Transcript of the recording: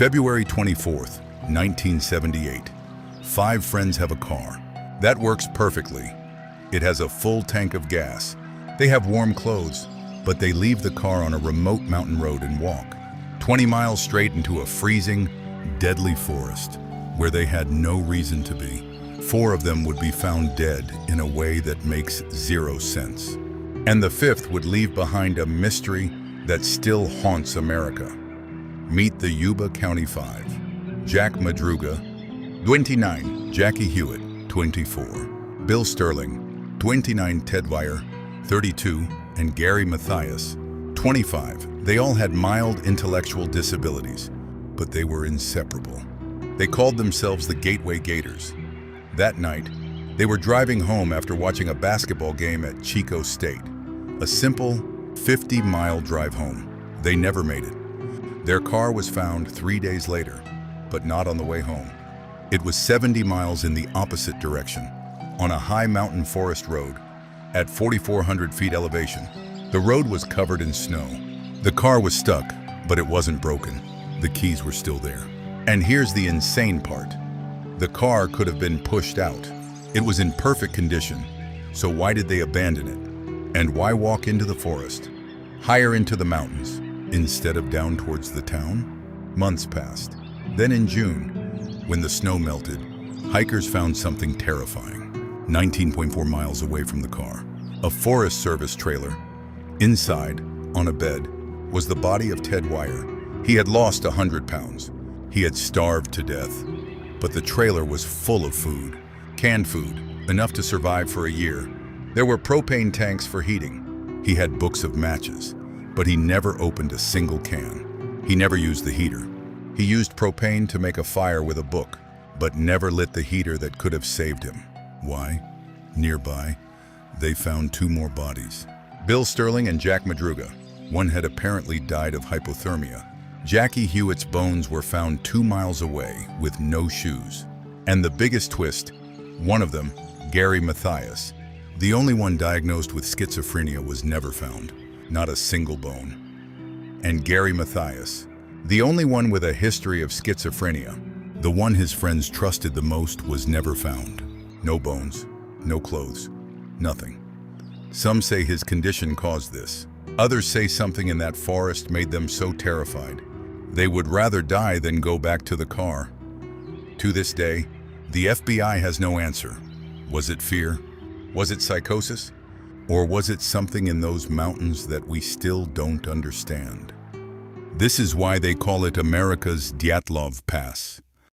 February 24th, 1978. 5 friends have a car. That works perfectly. It has a full tank of gas. They have warm clothes, but they leave the car on a remote mountain road and walk 20 miles straight into a freezing, deadly forest where they had no reason to be. 4 of them would be found dead in a way that makes 0 sense. And the 5th would leave behind a mystery that still haunts America. Meet the Yuba County 5. Jack Madruga, 29. Jackie Huett, 24. Bill Sterling, 29. Ted Weiher, 32. And Gary Mathias, 25. They all had mild intellectual disabilities, but they were inseparable. They called themselves the Gateway Gators. That night, they were driving home after watching a basketball game at Chico State. A simple 50-mile drive home. They never made it. Their car was found 3 days later, but not on the way home. It was 70 miles in the opposite direction, on a high mountain forest road, at 4,400 feet elevation. The road was covered in snow. The car was stuck, but it wasn't broken. The keys were still there. And here's the insane part. The car could have been pushed out. It was in perfect condition, so why did they abandon it? And why walk into the forest, higher into the mountains, instead of down towards the town? Months passed. Then in June, when the snow melted, hikers found something terrifying. 19.4 miles away from the car, a Forest Service trailer. Inside, on a bed, was the body of Ted Weiher. He had lost 100 pounds. He had starved to death. But the trailer was full of food, canned food, enough to survive for a year. There were propane tanks for heating. He had books of matches, but he never opened a single can. He never used the heater. He used propane to make a fire with a book, but never lit the heater that could have saved him. Why? Nearby, they found 2 more bodies. Bill Sterling and Jack Madruga. One had apparently died of hypothermia. Jackie Huett's bones were found 2 miles away with no shoes. And the biggest twist, one of them, Gary Mathias, the only one diagnosed with schizophrenia, was never found. Not a single bone. And Gary Mathias, the only one with a history of schizophrenia, the one his friends trusted the most, was never found. No bones, no clothes, nothing. Some say his condition caused this. Others say something in that forest made them so terrified they would rather die than go back to the car. To this day, the FBI has no answer. Was it fear? Was it psychosis? Or was it something in those mountains that we still don't understand? This is why they call it America's Dyatlov Pass.